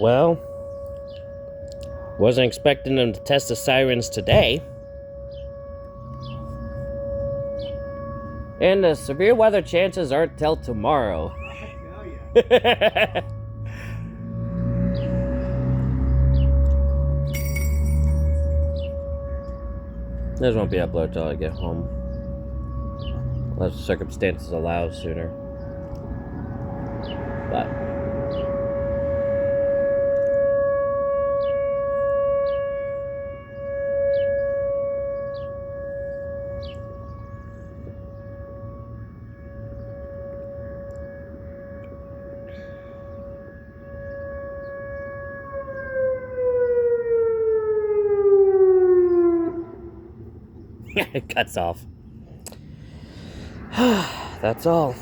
Well, wasn't expecting them to test the sirens today. And the severe weather chances aren't till tomorrow. I tell ya. This won't be uploaded till I get home. Unless circumstances allow sooner. But it cuts off. That's all.